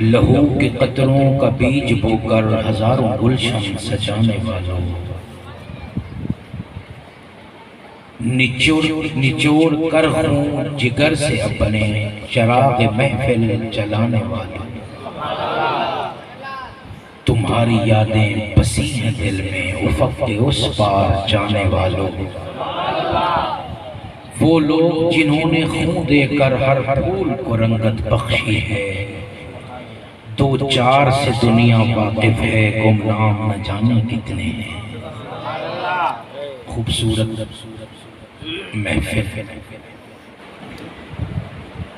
लहू के कतरों का बीज बोकर हजारों गुलशन सजाने वालों, निचोड़ निचोड़ कर हूँ जिगर से अपने चराग महफिल जलाने वालों, तुम्हारी यादें बसी हैं दिल में उफ़क़ के उस पार जाने वालों। वो लोग जिन्होंने खून देकर हर फूल को रंगत बख्शी है, दो चार से दुनिया वाकिफ है, गुमनाम न जाने कितने हैं। खूबसूरत महफिल,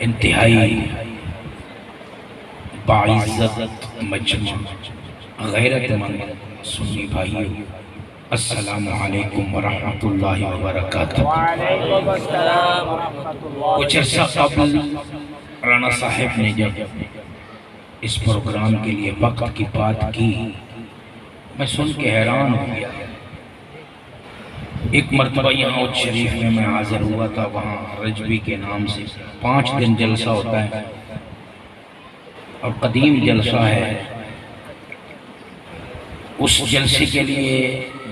इंतहाई बाइज़्ज़त मजमा, गैरतमंद सुन्नी भाइयों, अस्सलामु अलैकुम वरहमतुल्लाहि वबरकातुहू। कुछ अर्सा कबल राना साहब ने जब इस प्रोग्राम के लिए वक्त की बात की, मैं सुन के हैरान हो गया। एक मरतबा यहाँ उच्च शरीफ में मैं हाजिर हुआ था, वहाँ रजबी के नाम से 5 दिन जलसा होता है और कदीम जलसा है। उस जलसे के लिए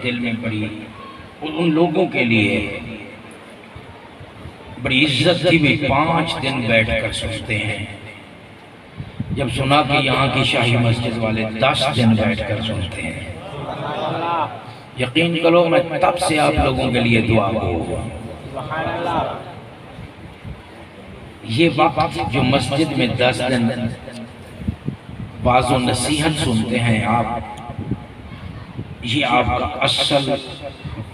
दिल में बड़ी, उन लोगों के लिए बड़ी इज्जत थी। भी 5 दिन बैठ कर सुनते हैं। जब सुना कि यहाँ की शाही मस्जिद वाले 10 दिन बैठ कर सुनते हैं, यकीन करो मैं तब से आप लोगों के लिए दुआ करूँगा। ये वक्त जो मस्जिद में 10 दिन वाज़ो नसीहत सुनते हैं आप, ये आपका असल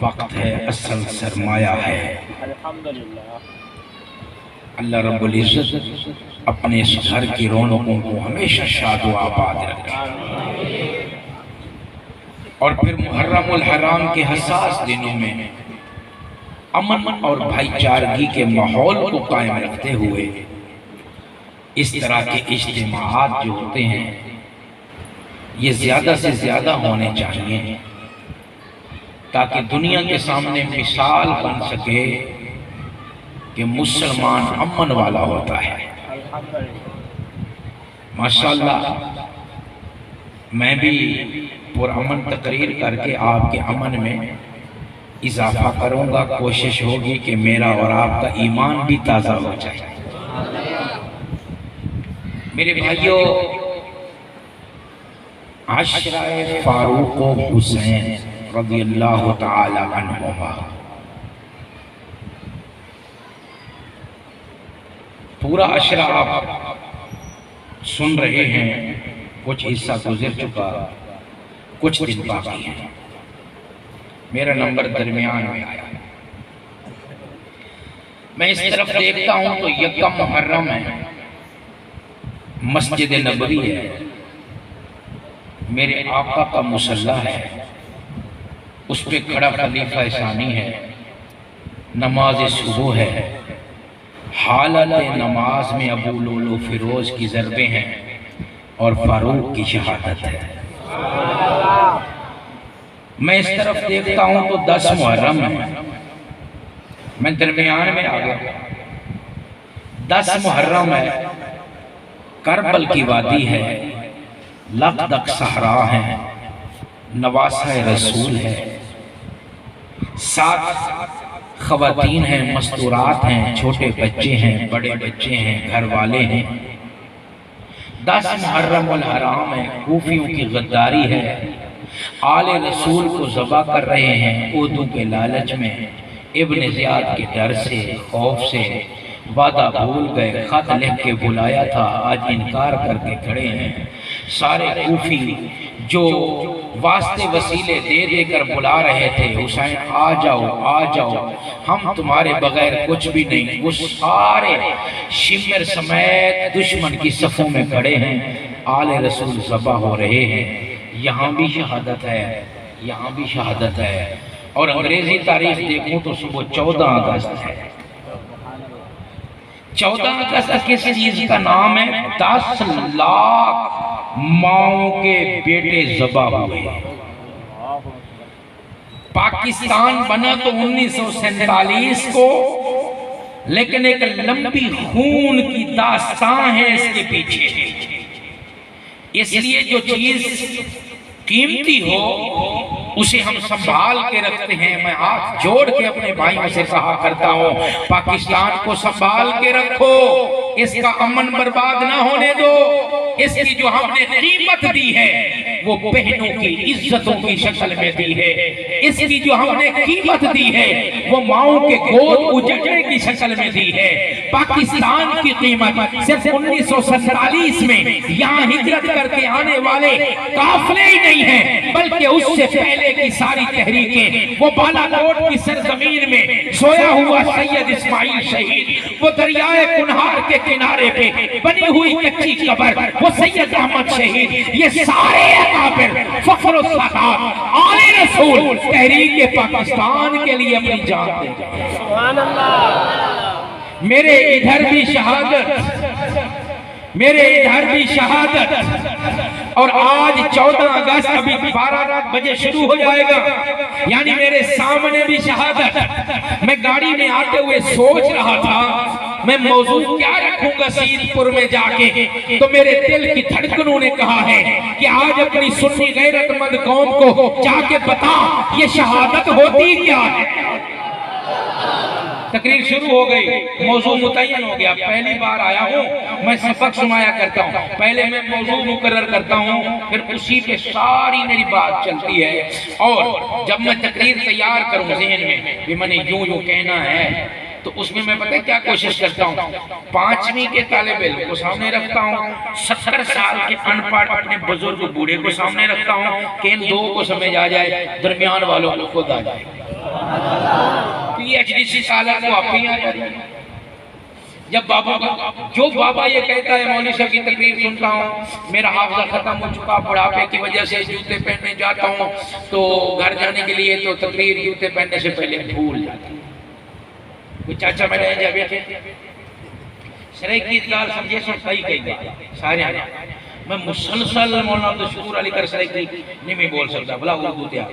वक्त है, असल सरमाया है। अल्लाह रब्बुल इज़्ज़त अपने इस घर की रौनकों को हमेशा शाद व आबाद रखे। और फिर मुहर्रमुल हराम के हसास दिनों में अमन और भाईचारगी के माहौल को कायम रखते हुए इस तरह के इज्तिमाआत जो होते हैं, ये ज़्यादा से ज़्यादा होने चाहिए, ताकि दुनिया के सामने मिसाल बन सके कि मुसलमान अमन वाला होता है। माशाअल्लाह, मैं भी पुरअमन तकरीर करके आपके अमन में इजाफा करूँगा। कोशिश होगी कि मेरा और आपका ईमान भी ताज़ा हो जाए। मेरे भाइयों, अशराए फारूक हुसैन रज़ियल्लाहु ताला अन्हुमा, पूरा अशरा आप सुन रहे हैं। कुछ हिस्सा गुजर चुका, कुछ दिन बाकी हैं। मेरा नंबर दरमियान में आया। मैं इस तरफ देखता हूं तो यकम मुहर्रम है, मस्जिद नबवी है, मेरे आका का मुसल्ला है, उस पे खड़ा खलीफा सानी है, नमाज सुबह है, हालत नमाज में अबू लुलु फिरोज की ज़रबे हैं और फारूक की शहादत है। मैं इस तरफ देखता हूं तो 10 मुहर्रम है, मैं दरमियान में आ गया। 10 मुहर्रम है, करबल की वादी है, लकदक सहरा है, नवासा रसूल है, 7 खवातीन हैं, मस्तूरात हैं, छोटे बच्चे हैं, बड़े बच्चे हैं, घर वाले हैं। 10 मुहर्रमुल हराम है, कूफियों की गद्दारी है, आले रसूल को ज़बा कर रहे हैं उर्दू के लालच में, इब्न ज़ियाद के डर से, खौफ से, वादा भूल गए, खत लिख के बुलाया था, आज इनकार करके खड़े हैं। सारे कूफी जो वास्ते वसीले दे देकर बुला रहे थे, हुसैन आ जाओ आ जाओ, हम तुम्हारे बगैर कुछ भी नहीं, वो सारे शिमर समेत दुश्मन की सफ़ों में खड़े हैं। आले रसूल ज़बा हो रहे हैं। यहाँ भी शहादत है, यहाँ भी शहादत है। और अंग्रेजी तारीख देखूं तो सुबह 14 अगस्त है। 14 अगस्त किस चीज का नाम है? 10 लाख माओं के बेटे ज़बा हुए। पाकिस्तान बना तो 1947 को, लेकिन एक लंबी खून की दास्तान है इसके पीछे। इसलिए जो चीज कीमती हो उसे हम संभाल के रखते हैं। मैं हाथ जोड़ के अपने भाइयों से कहा करता हूँ, पाकिस्तान को संभाल के रखो, इसका अमन बर्बाद ना होने दो। इसकी जो हमने कीमत दी है वो बहनों की इज्जतों की शक्ल में दी है। इसकी जो हमने कीमत दी है वो माओ के गोद उजड़ने की शक्ल में दी है। पाकिस्तान की कीमत सिर्फ 1947 में यहाँ हिजरत करके आने वाले काफिले ही नहीं है, बल्कि उससे पहले की सारी तहरीकें, वो बालाकोट की सरजमीन में सोया हुआ सैयद इस्माइल शहीद, वो दरियाए कुन्हार के किनारे पे बनी हुई कच्ची कब्र, वो सैयद अहमद शहीद, ये सारे अकाबिर फख्र सादात आले रसूल तहरीक पाकिस्तान के लिए अपनी जान दे जाए। सुभान अल्लाह। मेरे इधर भी शहादत, मेरे इधर भी शहादत, और आज 14 अगस्त अभी 12 बजे शुरू हो जाएगा, यानी मेरे सामने भी शहादत। मैं गाड़ी में आते हुए सोच रहा था मैं मौजूद क्या रखूंगा सीदपुर में जाके, तो मेरे दिल की धड़कनों ने कहा है कि आज अपनी सुन्नी गैरतमंद कौम को जाके बता ये शहादत होती क्या है। तकरीर शुरू हो गई, मौजू मुतय्यन हो गया। पहली बार आया हूँ, मैं सबक सुनाया करता हूँ, पहले मैं मौजू मुकर्रर करता हूँ, फिर उसी पे सारी मेरी बात चलती है। और जब मैं तकरीर तैयार करूँ ज़हन में कि मैंने यूं यूं कहना है, तो उसमें मैं पता है क्या कोशिश करता हूँ, 5वीं के तालिब इल्म को सामने रखता हूँ, 70 साल के अनपढ़ अपने बुजुर्ग बूढ़े को सामने रखता हूँ कि इन दो को समझ आ जाए, दरमियान वालों को खुद आ जाए। PhD सालर को आप ही आ जाए। जब बाबा जो बाबा ये कहता है, मौलवी साहब की तकरीर सुनता हूँ, मेरा हाफजा खत्म हो चुका, बुढ़ापे की वजह से जूते पहनने जाता हूँ तो घर जाने के लिए तो तकरीर जूते पहनने से पहले भूल जाता हूँ। चाचा मैं रह जा बैठे सरे की गाल समझे सो सही कही सारे आने मैं मुसलसल मौलाना अब्दुल शकूर अली कर सरे की नहीं बोल सकता, भला उर्दू ते आ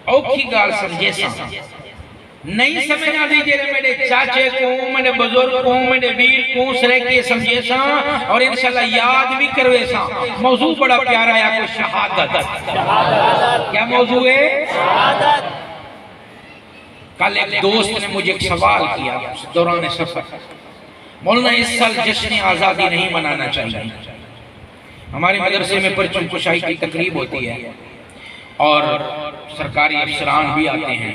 औखी गाल समझे सा नहीं समझ आ दीजिए मेरे चाचे को, मेरे बुजुर्ग को, मेरे वीर को सरे के समझे सा और इंशाल्लाह याद भी करवे सा। मौजू बड़ा प्यारा है, आपको शहादत। क्या मौजू है? शहादत। कल एक दोस्त ने मुझे एक सवाल किया दौरान सफर, मौलाना इस साल जश्न आज़ादी नहीं मनाना चाहिए, हमारे मदरसे में परचम कुशाई की तकरीब होती है और सरकारी अफसरान भी आते हैं।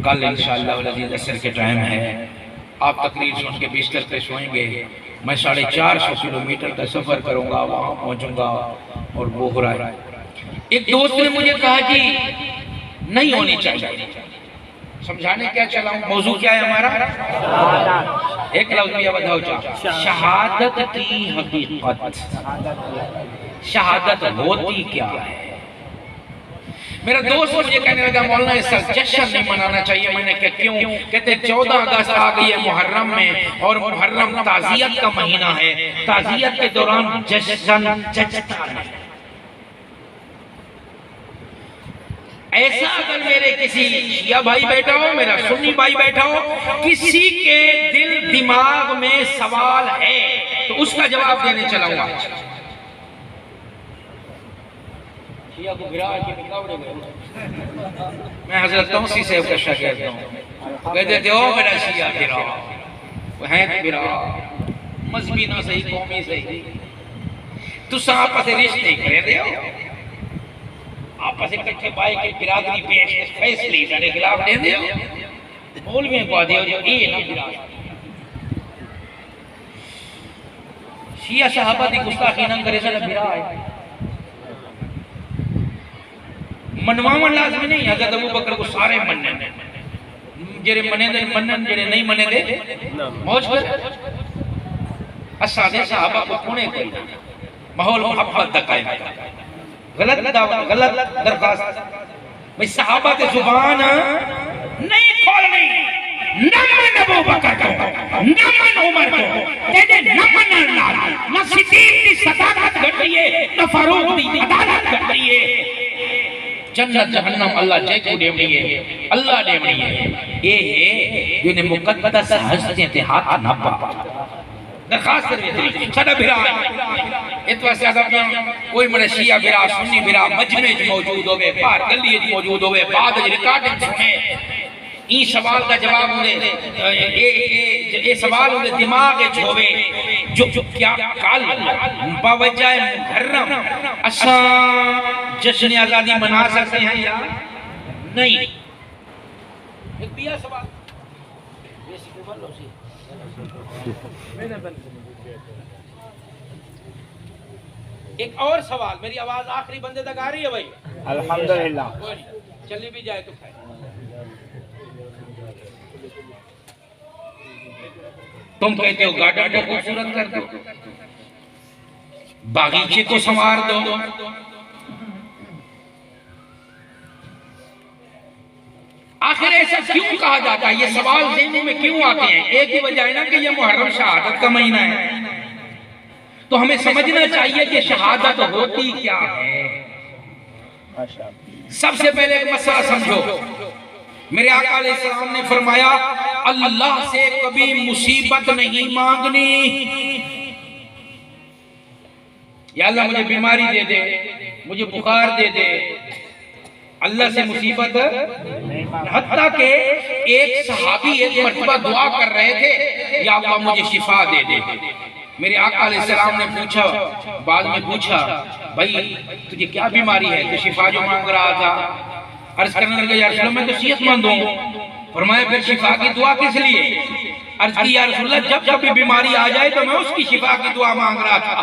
कल इंशाअल्लाह असर के टाइम है, आप तकरीर सुन के बिस्तर पे सोएंगे, मैं 450 किलोमीटर का सफ़र करूँगा, वहाँ पहुँचूँगा और वो हो रहा है। एक दोस्त ने मुझे कहा कि नहीं होनी चाहिए, समझाने क्या चला हूं, मौजू क्या है हमारा? एक लफ्ज़ में बताओ, शहादत की हकीकत, शहादत होती क्या है। मेरा दोस्त मुझे कहने लगा मौलाना इस जश्न नहीं मनाना चाहिए। मैंने कहा क्यों? कहते 14 अगस्त आ गई है मुहर्रम में, और मुहर्रम ताज़ियत का महीना है, ताज़ियत के दौरान जश्न जचता है। ऐसा अगर मेरे किसी शिया भाई बैठा हो, मेरा सुन्नी भाई बैठा हो, किसी के दिल दिमाग में सवाल है तो उसका जवाब देने चलाऊंगा। शिया को गिरा के निकाले मैं हजरत तौसी साहब का शागिर्द हूं, कहते थे ओ मेरा शिया गिरा है गिरा, मजहबी ना सही कौमी सही, तुस आपस रिश्ते करे दे आपस इकट्ठे पाए के बिरादरी पेश फैसले सारे खिलाफ दे दे मौलवियों को दे जो ये ना बिरादरी शिया सहाबा दी गुस्ताखी ना करे सारा बिरा है। मनवावन लाजमी नहीं, हज़रत अबू बकर को सारे मनने, जेरे मने दे मनन, जेरे नहीं मने दे मौज कर। असादे सहाबा को कोने कोई माहौल मोहब्बत दा कायम कर, गलत दावा गलत दरखास्त भाई सहाबा के जुबान नहीं खोलनी, न मन अबू बकर को, न मन उमर को, तेरे न मन न सिद्दीक की सदाकत घटी है, न फारूक की अदालत घटी है। जन्नत जहन्नम अल्लाह जय को देवनी है, अल्लाह देवनी है। ये है जिन्हें मुकद्दस हस्ती ते हाथ ना पा दरखास्त करवे साडा बिरा इत वास्ते अगर कोई मेरा शिया बिरा सुन्नी बिरा मजमे च मौजूद होवे बाहर गली च मौजूद होवे बाद च रिकॉर्डिंग सुने ई सवाल का जवाब ये सवाल उनके दिमाग में होवे जो क्या कल बावजह मुहर्रम असा जश्न आजादी मना सकते हैं या नहीं? एक बिया सवाल एक और सवाल, मेरी आवाज आखिरी बंदे तक आ रही है भाई? अल्हम्दुलिल्लाह। चली भी जाए तो खाए। तुम कहते हो गार्डन को खूबसूरत कर दो, बागीचे को संवार दो, आखिर ऐसा क्यों कहा जाता है? ये सवाल ज़हन में क्यों आते हैं? एक ही वजह है ना कि ये मुहर्रम शहादत का महीना है, तो हमें समझना चाहिए कि शहादत होती क्या है। सबसे पहले एक मसला समझो, मेरे आका अलैहिस्सलाम ने फरमाया अल्लाह से कभी मुसीबत नहीं मांगनी। या अल्लाह मुझे बीमारी दे दे, मुझे बुखार दे दे, अल्लाह से मुसीबत। हत्ता के एक सहाबी एक मर्तबा दुआ कर रहे थे या अल्लाह मुझे शिफा दे दे। मेरे आका अलैहिस्सलाम ने पूछा, बाद में पूछा भाई तुझे क्या बीमारी है? तो शिफा जो मांग रहा था। अर्ज करने लगे या रसूलल्लाह मैं तो सेहतमंद हूँ। फरमाया फिर शिफा की दुआ किस लिए? अर्ज की या रसूलल्लाह जब कभी बीमारी आ जाए तो मैं उसकी शिफा की दुआ मांग रहा था।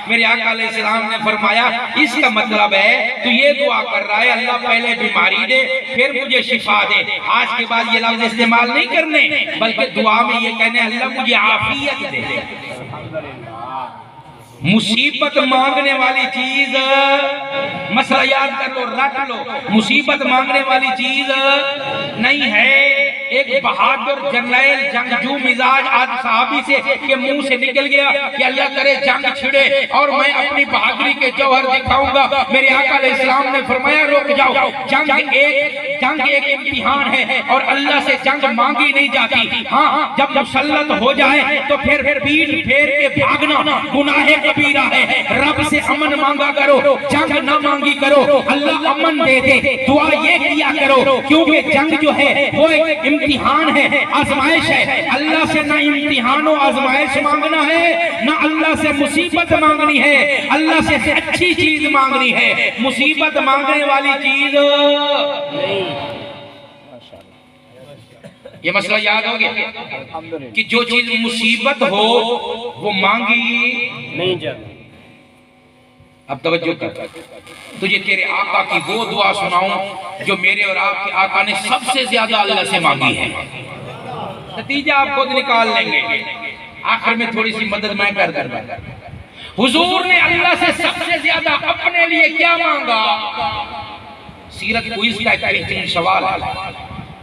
मेरे आका अलैहिस्सलाम ने फरमाया इसका मतलब है तो ये दुआ कर रहा है अल्लाह पहले बीमारी दे फिर मुझे शिफा दे। आज के बाद ये लफ्ज इस्तेमाल नहीं करने, बल्कि दुआ में ये कहने अल्लाह मुझे आफियत दे। मुसीबत मांगने वाली चीज, मसला याद कर लो, रट लो, मुसीबत मांगने वाली चीज नहीं है। एक बहादुर जर्नैल जंगजू मिजाज आज साहबी से के मुंह से निकल गया कि अल्लाह करे जंग छिड़े और मैं अपनी बहादुरी के जौहर दिखाऊंगा। मेरे आका अलैहिस्सलाम ने फरमाया रुक जाओ, जंग एक इम्तिहान है और अल्लाह से जंग मांगी नहीं जाती। हाँ, जब मुसल्लत हो जाए तो फिर पीठ फेर के भागना गुनाह कबीरा है। रब से अमन मांगा करो, जंग ना मांगी करो, अल्लाह अमन दे दे। दुआ ये किया करो क्योंकि जंग जो है वो एक इम्तिहान है, आजमाइश है। अल्लाह से ना इम्तिहान और आजमाइश मांगना है, ना अल्लाह से मुसीबत मांगनी है। अल्लाह से अच्छी चीज मांगनी है, मुसीबत मांगने वाली चीज नहीं। ये मसला याद हो गया कि जो चीज मुसीबत हो वो मांगी नहीं जाती। अब तवज्जो कर, तुझे तेरे आका की वो दुआ सुनाऊं जो मेरे और आपके आका ने सबसे ज्यादा अल्लाह से मांगी है। नतीजा आप खुद निकाल लेंगे। आखिर में थोड़ी सी मदद मैं कर दूंगा। हुजूर ने अल्लाह से सबसे ज्यादा अपने लिए क्या मांगा? सीरत क्विज का एक बेहतरीन सवाल है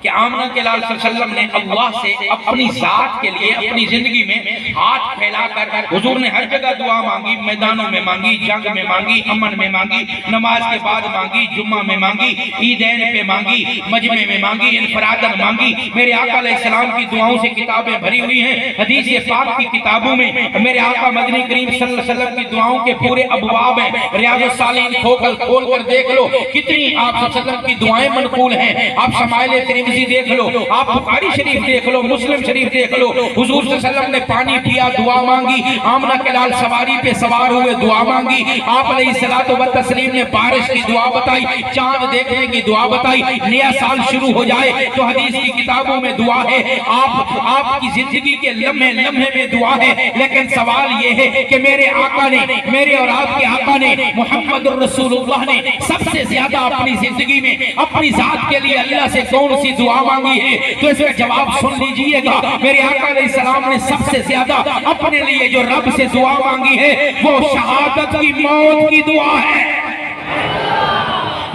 कि आमना के लाल सल्लल्लाहु अलैहि वसल्लम ने अल्लाह से अपनी जात के लिए अपनी जिंदगी में हाथ फैलाकर हुजूर ने हर जगह दुआ मांगी। मैदानों में मांगी, जंग में मांगी, अमन में मांगी, नमाज के बाद मांगी, जुम्मा में मांगी, ईदैन पे मांगी, मजमे में मांगी, इनफरादन मांगी। मेरे आका अलैहिस्सलाम की दुआओं से किताबें भरी हुई हैं। हदीस पाक की किताबों में मेरे आका मदनी करीम सल्लल्लाहु अलैहि वसल्लम की दुआओं के पूरे अबवाब हैं। रियाजुस सालिहीन खोल कर देख लो कितनी आप सल्लल्लाहु अलैहि वसल्लम की दुआएं मनकूल हैं। आप शमाइल देख लो, आप बुखारी शरीफ देख लो, मुस्लिम शरीफ देख लो। हुजूर सल्लल्लाहु अलैहि वसल्लम ने पानी पिया, दुआ मांगी। आमना के लाल सवारी पे सवार हुए, दुआ मांगी। आप अलैहिस्सलातु व तस्लीम ने बारिश की दुआ बताई, चांद देखने की दुआ बताई। नया साल शुरू हो जाए तो हदीस की किताबों में दुआ है। आपकी जिंदगी के लम्हे लम्हे में दुआ है। लेकिन सवाल ये है कि मेरे आका ने, मेरे और आपके आका ने, मोहम्मद रसूलुल्लाह ने सबसे ज्यादा अपनी जिंदगी में अपनी जात के लिए अल्लाह से कौन सी दुआ मांगी है? तो इसका जवाब सुन लीजिएगा। मेरे आका अलैहिस्सलाम ने सबसे ज्यादा अपने लिए जो रब से दुआ मांगी है वो शहादत की मौत की दुआ है।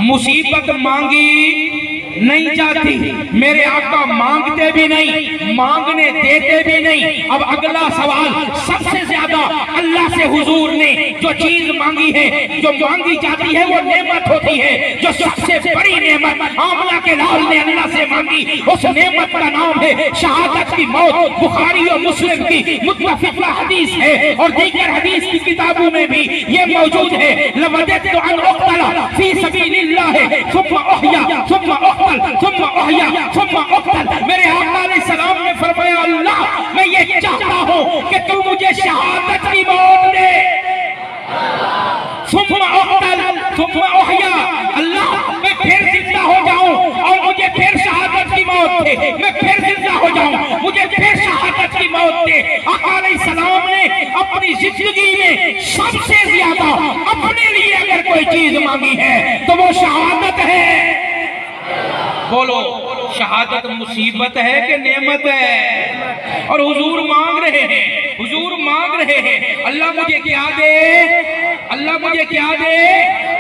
मुसीबत मांगी नहीं जाती, मेरे आका मांगते भी नहीं, मांगने देते भी नहीं। अब अगला सवाल सबसे ज्यादा अल्लाह से हुजूर ने जो चीज मांगी है, जो मांगी जाती है वो नेमत होती है। जो सबसे बड़ी नेमत आमला के लाल ने अल्लाह से मांगी, उस नेमत का नाम है शहादत की मौत। बुखारी और मुस्लिम की मुत्तफिका हदीस है और दीगर हदीस की किताबों में भी ये मौजूद है। लवदतु अन उक़तला फी सबीलिल्लाह सुम्मा उहया सुम्मा उक़तल सुम्मा उहया सुम्मा उक़तल। मेरे आका अलैहिस्सलाम ने फरमाया, अल्लाह मैं ये चाहता हूँ कि तू मुझे शहादत की मौत दे। सुम्मा उक़तल सुम्मा उहया, अल्लाह मैं फिर जिंदा हो जाऊं और मुझे फिर शहादत की मौत दे। मैं फिर जिंदा हो जाऊं, मुझे फिर शहादत की मौत दे। आका अलैहिस्सलाम ने अपनी जिंदगी में सबसे ज्यादा अपने लिए अगर कोई चीज मांगी है तो वो शहादत है। बोलो, शहादत मुसीबत है कि नेमत है? और हुजूर मांग रहे हैं, हुजूर मांग रहे हैं, अल्लाह मुझे क्या दे, अल्लाह मुझे क्या दे?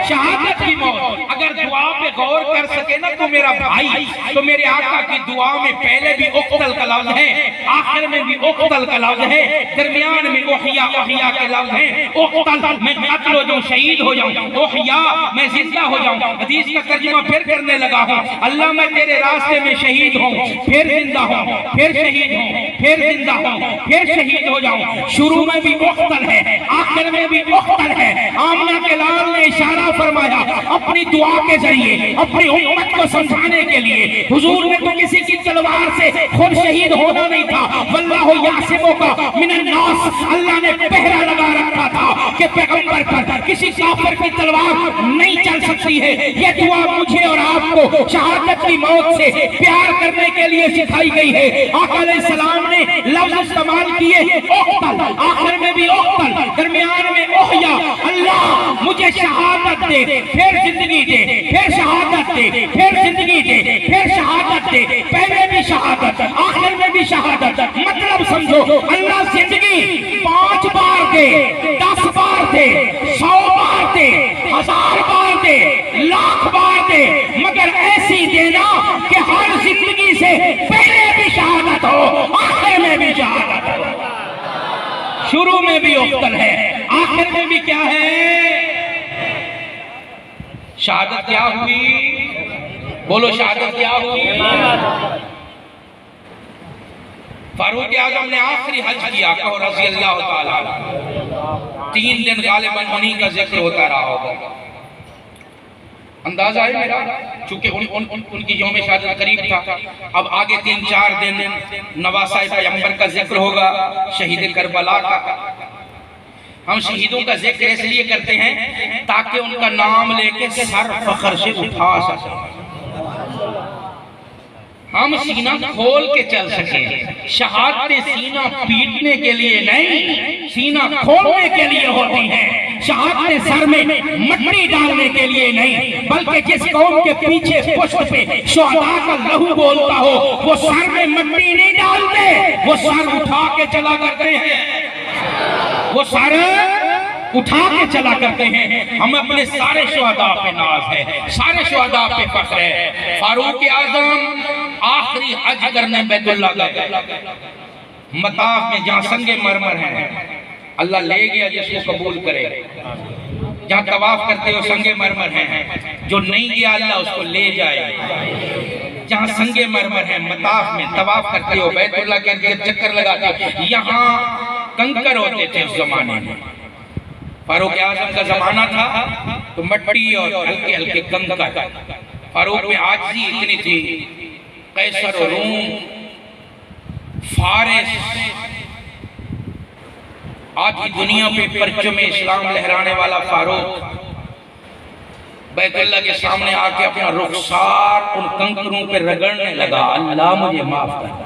शहादत की मौत। अगर दुआ पे गौर कर सके ना तो मेरा भाई, तो मेरे आका की दुआ में पहले भी उक़तल का लफ्ज़ है, आखिर में भी उक़तल का लफ्ज़ है, दरमियान में उहया उहया के लफ्ज़ है। उक़तल मैं कत्ल हो जाऊं, शहीद हो जाऊं, उहया मैं जिंदा हो जाऊं। हदीस का तर्जुमा फिर करने लगा हूं, अल्लाह मैं तेरे रास्ते में शहीद हूं, फिर जिंदा हूं, फिर शहीद हूं, फिर जिंदा हूं, फिर शहीद हो जाऊं। शुरू में भी उक़तल है, आखिर में भी उक़तल है। आमना के लाल ने इशारा फरमाया अपनी दुआ के जरिए अपनी उम्मत को समझाने के लिए। हुजूर ने तो किसी की तलवार से खुद शहीद होना नहीं था, वल्लाहु यासिमुका मिनन नास, अल्लाह ने पहरा लगा रखा था कि पैगंबर पर किसी काफिर की तलवार नहीं चल सकती है। यह दुआ मुझे और आपको शहादत की मौत से प्यार करने के लिए सिखाई गई है। आका अलैहिस्सलाम ने लफ्ज़ इस्तेमाल किए उक़तल, आखिर में भी उक़तल, दरमियान में उहया। अल्लाह मुझे शहादत दे, फिर जिंदगी दे, फिर शहादत दे, फिर जिंदगी दे, फिर शहादत दे। पहले भी शहादत, आखिर में भी शहादत। मतलब समझो, अल्लाह जिंदगी 5 बार दे, 10 बार दे, 100 बार दे, 1000 बार दे, लाख बार दे, मगर ऐसी देना कि हर जिंदगी से पहले भी शहादत हो, आखिर में भी शहादत हो। शुरू में भी उक़तल है, आखिर में भी क्या है? शहादत क्या हुई? बोलो, शहादत क्या हुई? फारूक आज़म ने आखिरी हज किया और रज़ी अल्लाह ताला, 3 दिन गालिबन उन्हीं का जिक्र होता रहा होगा। अंदाजा है मेरा, चूंकि उनकी यौम शहादत करीब था। अब आगे 3-4 दिन नवासा पैगंबर का जिक्र होगा, शहीद करबला का। हम शहीदों का जिक्र इसलिए करते हैं ताकि उनका नाम लेके सर फख्र से उठा सके, हम सीना खोल के चल सके। शहादतें सीना पीटने के लिए नहीं, सीना खोलने के लिए होती हैं। शहादतें सर में मट्टी डालने के लिए नहीं, बल्कि जिस कौम के पीछे पुष्प पे शुहदा का लहू बोलता हो, वो सर में मट्टी नहीं डालते, वो सर उठा के चला करते हैं, वो सर उठा के चला करते हैं। हम अपने सारे शुहदा पे नाज है, सारे शुहदा पे फख्र है। फारूक आज़म आखिरी हज करने बैतुल्लाह गए, मताफ में जहाँ संगे मरमर हैं, अल्लाह ले गया जिसको कबूल करे। जहाँ तवाफ करते हो संगे मरमर हैं, जो नहीं गया अल्लाह उसको ले जाए। जहाँ संगे मरमर है, मताफ में तवाफ करते हो, बैतुल्लाह के अंदर चक्कर लगाते हो, यहाँ कंकर होते थे उस जमाने में। फारूक आज़म का जमाना था तो मट्टी और हल्के हल्के कंकर। फारूक में आजिज़ी इतनी थी, कैसर और रूम, फारिस, आज की दुनिया पे परचम इस्लाम लहराने वाला फारूक बैतुल्लाह के सामने आके अपना रुखसार उन कंकरों पे रगड़ने लगा, अल्लाह मुझे माफ कर दे।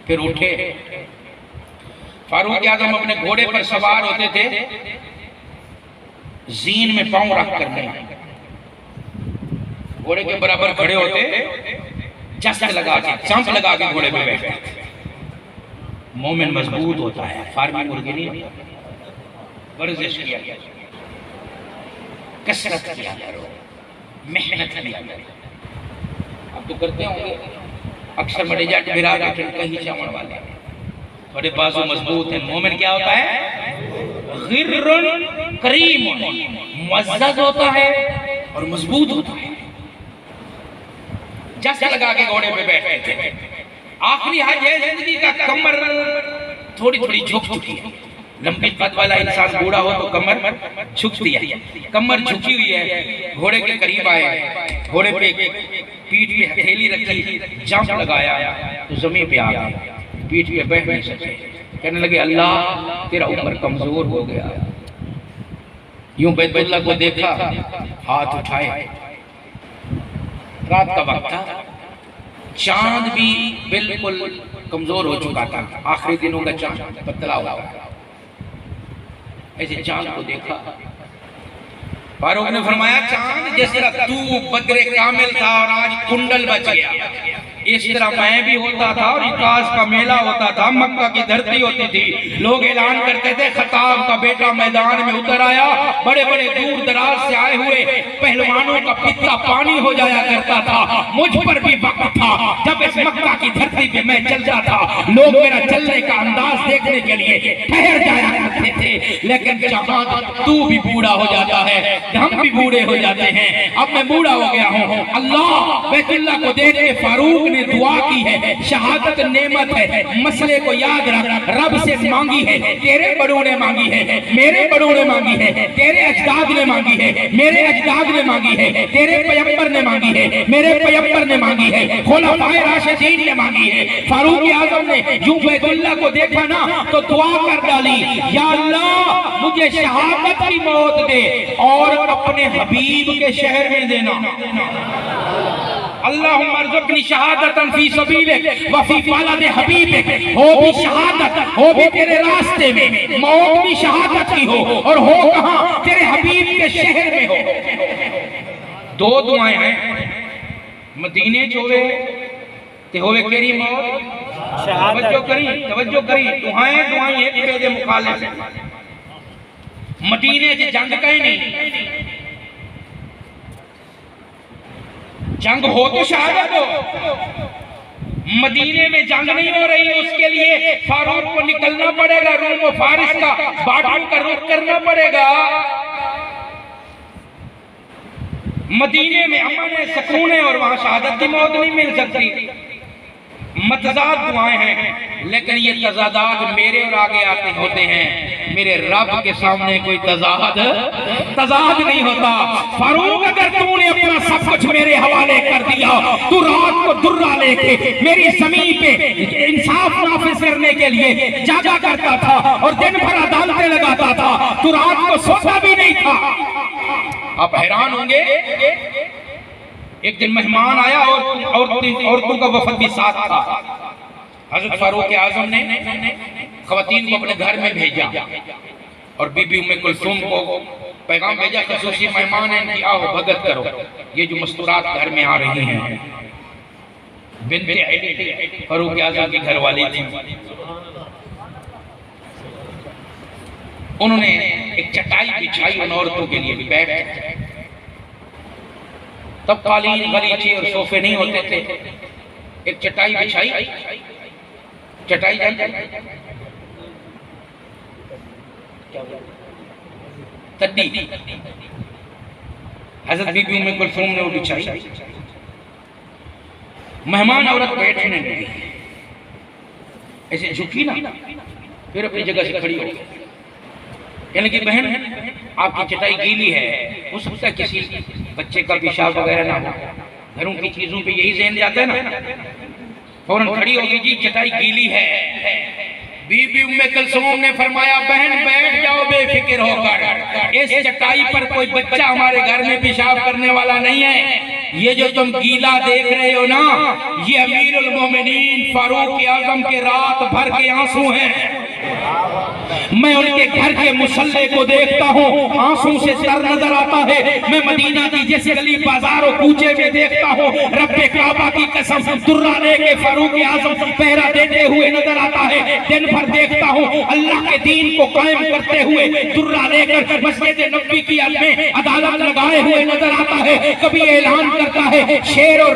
फिर उठे। फारूक आज़म अपने घोड़े पर सवार होते थे, जीन में पांव रख कर नहीं, घोड़े के बराबर खड़े होते, जस्ट लगा के, चंप लगा के घोड़े पे बैठे। मोमिन मजबूत होता है, फार्मी मुर्गी नहीं। वर्जिश किया करो, कसरत किया करो, मेहनत किया करो। अब तो करते होंगे, अक्सर बड़े जाट बिरा कहीं चावल वाले बड़े बाजू मजबूत है। मोमिन क्या होता है? गिर्रुन करीम, मुअज़्ज़ज़ होता है और मजबूत होता है। जस लगा के घोड़े पे बैठे थे। आखिरी हज है जिंदगी का, कमर थोड़ी थोड़ी झुक चुकी है। लंबी कद वाला इंसान बूढ़ा हो तो कमर झुकती है, कमर झुकी हुई है। घोड़े के करीब आए, घोड़े पे पीठ पे हथेली रखी, जंप लगाया तो जमीन पे आ गया, पीठ पे बैठ नहीं सके। कहने लगे अल्लाह तेरा उम्र कमजोर हो गया। यूं बैतुल्लाह को देखा, हाथ उठाए, रात का वक्त था, चांद भी बिल्कुल कमजोर हो चुका था, आखिरी दिनों का चांद पतला हुआ था। ऐसे चांद को देखा, फारूक ने फरमाया चांद जिस तरह तू बद्रे कामिल था और आज कुंडल बच गया, इस तरह मैं भी होता था और इकास का मेला होता था, मक्का की धरती होती थी, लोग ऐलान करते थे खताब का बेटा मैदान में उतर आया। बड़े बड़े दूर दराज से आए हुए पहलवानों का पित्ता पानी हो जाया करता था। मुझ पर भी वक्त था जब इस मक्का की धरती पे मैं चलता था, लोग मेरा चलने का अंदाज देखने के लिए ठहर जाया करते थे। लेकिन जहां तू भी बूढ़ा हो जाता है, हम भी बूढ़े हो जाते हैं, अब मैं बूढ़ा हो गया हूँ। अल्लाह बैतुल्लाह को देख के फारूक ने दुआ की है, शहादत नेमत है, मसले को याद रख, रब से मांगी है, तेरे बड़ों ने मांगी है, मेरे बड़ों ने मांगी है, तेरे अजदाद ने मांगी है, मेरे अजदाद ने मांगी है, तेरे पैगंबर ने मांगी है, मेरे पैगंबर ने मांगी है, खुलाफाए राशिदीन ने मांगी है। फारूक आजम ने यूं बैतुल्लाह को देखा ना तो दुआ कर डाली, या अल्लाह मुझे शहादत की मौत दे और अपने हबीब के शहर में देना। अल्लाहुम्मा अर्ज़ुक़नी शहादतन फी सबीलिक व फी बलद हबीबिक, हो भी शहादत, हो भी तेरे रास्ते में, मौत भी शहादत की हो और हो कहां? तेरे हबीब के शहर में हो। दो दुआएं हैं, मदीने चोवे ते होवे केरी मौत, तवज्जो करी दुआएं एक पेदे मुखालिफ। मदीने च जंग कहीं नहीं, जंग हो तो शहादत हो, मदीने में जंग नहीं हो रही, उसके लिए फारूक को निकलना पड़ेगा, रूम और फारिस का बाटल का रुख करना पड़ेगा। मदीने में अमन है, सुकून है और वहां शहादत की मौत नहीं मिल सकती। मतजाद दुआएं हैं, लेकिन ये तजादात मेरे और आगे आते होते हैं, मेरे रब के सामने कोई तजाद नहीं होता। फारूक अगर तूने अपना सब कुछ मेरे हवाले कर दिया, तू रात को दुर्रा लेके मेरी जमीन पे इंसाफ नाफिज करने के लिए जागा करता था और दिन भर अदालतें लगाता था, तू रात को सोता भी नहीं था। आप हैरान होंगे, एक दिन मेहमान आया और औरतों का वफद भी साथ था। हजरत फारूक आजम ने खवातीन को अपने घर में भेजा और बीबी उम्मे कुलसूम को पैगाम भेजा, खसूसी मेहमान हैं कि आओ भगत करो। ये जो मस्तूरात घर में आ रही हैं, बिन्ते अली फारूक आजम की घरवाली थी, उन्होंने एक चटाई बिछाई उन औरतों के लिए, बैठ। तब कालीन गलीचे और सोफे नहीं होते थे, एक चटाई बिछाई, चटाई तड्डी, हजरत बीबी उम्मे कुलसूम ने वो बिछाई। मेहमान औरत बैठने लगी, ऐसे झुकी ना, फिर अपनी जगह से खड़ी हो गई, कहने की बहन आपकी चटाई गीली है, हो सकता है किसी बच्चे का पेशाब वगैरह ना हो, घरों की चीजों पे यही ज़हन जाता है ना। फौरन खड़ी होगी, जी चटाई गीली है। बीबी उम्मे कुलसूम ने फरमाया बहन बैठ जाओ बेफिक्र होकर, इस चटाई पर कोई बच्चा हमारे घर में पेशाब करने वाला नहीं है। ये जो तुम गीला देख रहे हो ना, ये अमीरुल मोमिनीन फारूक आजम के रात भर के आंसू हैं। मैं उनके घर के मुसल्ले को देखता हूँ, आंसू से तर नजर आता है। मैं मदीना की जिस गली बाजार और कूचे में देखता हूँ, रब्बे काबा की कसम दुर्रा लेके फारूक आजम पहरा देते हुए नजर आता है। दिन भर देखता हूँ अल्लाह के दीन को कायम करते हुए दुर्रा लेकर मस्जिद नबी की में अदालत लगाए हुए नजर आता है। कभी ऐलान करता है शेर और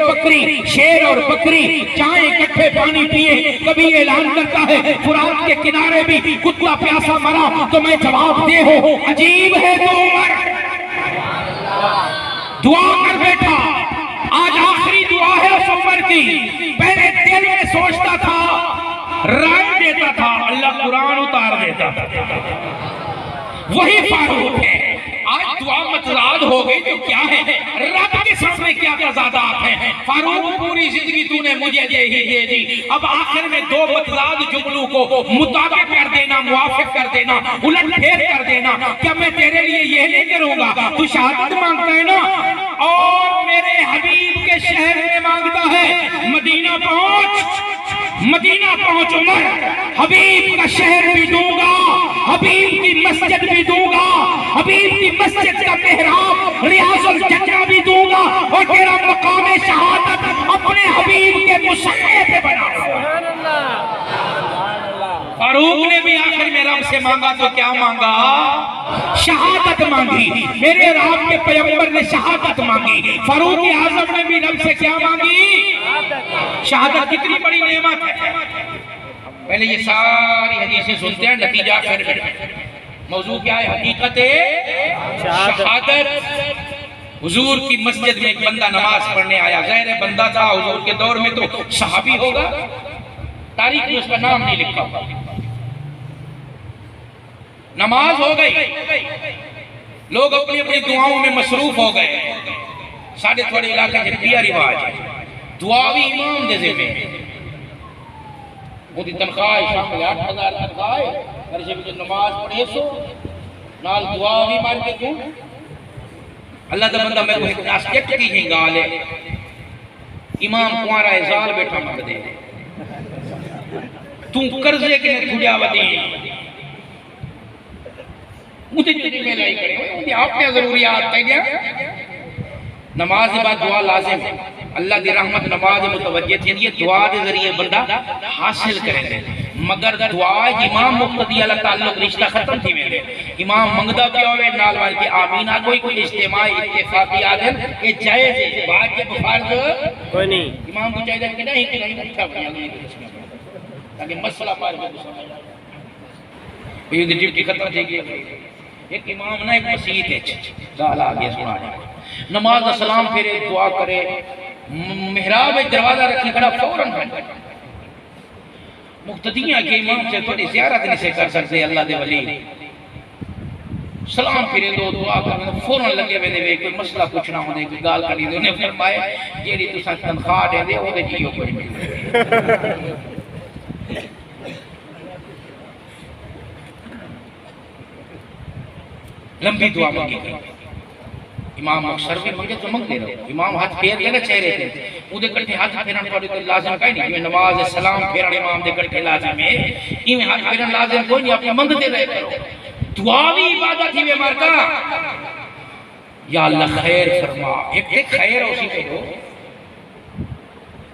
बकरी चाय इकट्ठे पानी पिए। कभी ऐलान करता है फुरात के किनारे भी कुत्ता प्यासा मरा तो मैं जवाब दे हो। अजीब है तो उमर, दुआ कर बैठा। आज आखिरी दुआ है उस उमर की। पहले दिल में सोचता था, राय देता था, अल्लाह कुरान उतार देता था। वही फारूक है। आज दुआ मतजाद हो गई तो क्या है, रब के सामने क्या तजादात है। फारूक पूरी जिंदगी तूने मुझे दे ही दे दी, अब आखिर में दो मतजाद जुमलों को मुताबिक कर देना, मुआफिक कर देना, उलट फेर कर देना। क्या मैं तेरे लिए ये नहीं करूंगा? तू शहादत मांगता है ना, और मेरे हबीब के शहर में मांगता है। मदीना पहुंच उमर, हबीब का शहर भी दूंगा, हबीब की मस्जिद भी दूंगा, हबीब की मस्जिद का मेहराब रियाजुल जन्नह भी दूंगा, और तेरा मकाम शहादत अपने हबीब के मुसल्ले पे बनाऊंगा। फारूक ने भी आखिर में रब से मांगा तो क्या मांगा? शहादत मांगी। मेरे रब के पैगंबर ने शहादत मांगी। फारूक आजम ने भी रब से क्या मांगी? शहादत। कितनी बड़ी नेमत है। पहले ये सारी हदीसें सुनते हैं, नतीजा फिर मौजू क्या है? हकीकत शहादत। हुजूर की मस्जिद में एक बंदा नमाज पढ़ने आया। ज़ाहिर बंदा था, हुजूर के दौर में तो सहाबी होगा, तारीख में उसका नाम नहीं लिखा होगा। नमाज हो गई, लोग अपनी अपनी दुआओं में मसरूफ हो गए। साढ़े थोड़े इलाके से पिया रिवाज है, दुआ भी इमाम दे जिम्मे। मोदी तनख्वाह शाम 8,000 तनख्वाह घर से भी नमाज पढ़े सो नाल दुआ भी मान के तू अल्लाह दा बंदा मेरे को एक आस्पेक्ट की है गाल है। इमाम कुंवारा इजाल बैठा मंग दे, तू कर्जे के ने थुड़िया वदी मुझे तेरी में लाई करे मुझे आपने जरूरियात कह दिया। नमाज के बाद दुआ लाजिम, अल्लाह की रहमत नमाज मुतवज्जे थी। ये दुआ के जरिए बंदा हासिल करेंगे, मगर दुआ इमाम मुक्तदी वाला ताल्लुक रिश्ता खत्म थी मेरे। इमाम मंगदा पिया होवे नाल वाल के आमीन आ कोई इज्तिमाई इत्तेफाकी आदम ये जायज है, वाजिब फर्ज कोई नहीं। इमाम को चाहिए कि नहीं कि नहीं अच्छा बना ताकि मसला पार में ये ड्यूटी खत्म थी गई। एक इमाम ना एक मस्जिद है गाल आ गया सुना नमाज का सलाम फेरे दुआ करे, मेहराब में दरवाजा रखी खड़ा फौरन मुक्तदियां के इमाम से थोड़ी ज़ियारत नहीं से कर सकते। अल्लाह दे वली सलाम फिरे दो दुआ कर फौरन लगे वे कोई मसला पूछना होने की गाल करी दो ने फरमाया जेडी तुसा तनख्वाह दे दे ओदे जियो कोई मिल लंबी दुआ मांगी। इमाम अक्सर भी मंगे तो मंग ले रहो। इमाम हाथ फेर लेना चेहरे थे उदे कट्ठे हाथ फेरन थोड़ी कोई लाजिम काई नहीं। मैं नमाज सलाम फेरन इमाम दे कट्ठे लाजिम है, इमे हाथ फेरन लाजिम कोई नहीं। अपने मंगते रहे करो। दुआ भी इबादत ही वे मारका। या अल्लाह खैर फरमा, एक खैर उसी पे दो।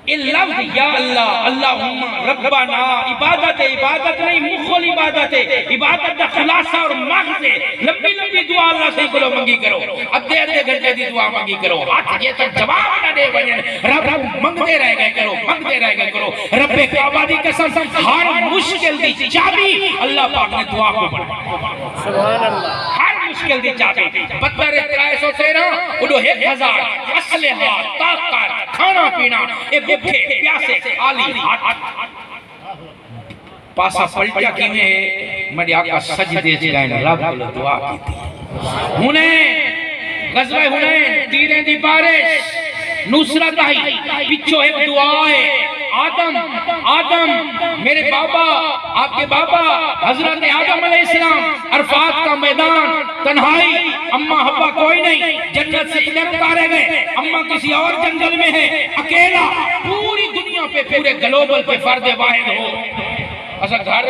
ये लफ्ज या अल्लाह अल्लाहुम्मा रब्बाना इबादत है, इबादत नहीं मुखल इबादत है। इबादत का खुलासा और मग़ज़ है। लंबी लंबी दुआ अल्लाह से बोलो मंगी करो, अद्धे अद्धे घंटे की दुआ मंगी करो। हाथ ये तो जवाब ना दे बने रब मंगते रह गए करो, मंगते रह गए करो। रब्बे काबा दी कसम हर मुश्किल दी चाबी अल्लाह पाक ने दुआ को बनाया। सुभान अल्लाह। हर मुश्किल दी चाबी बदर 313 उडो 1000 असलहा ताकत खाना पीना ए भूखे प्यासे आली पासा पलटा किने मेरे आका सजदे से गए रब को दुआ की थी। हुने गज़वा हुनैन तीरे दी बारिश नुसरत आई पिछो एक दुआ है। आदम आदम मेरे बाबा आपके बाबा हजरत आदम अलैहिस्सलाम अरफात का मैदान तन्हाई, अम्मा हब्बा कोई नहीं, जन्नत से इधर उतारे गए। अम्मा किसी और जंगल में है अकेला, पूरी दुनिया पे पूरे ग्लोबल पे फर्द वाहिद हो अच्छा घर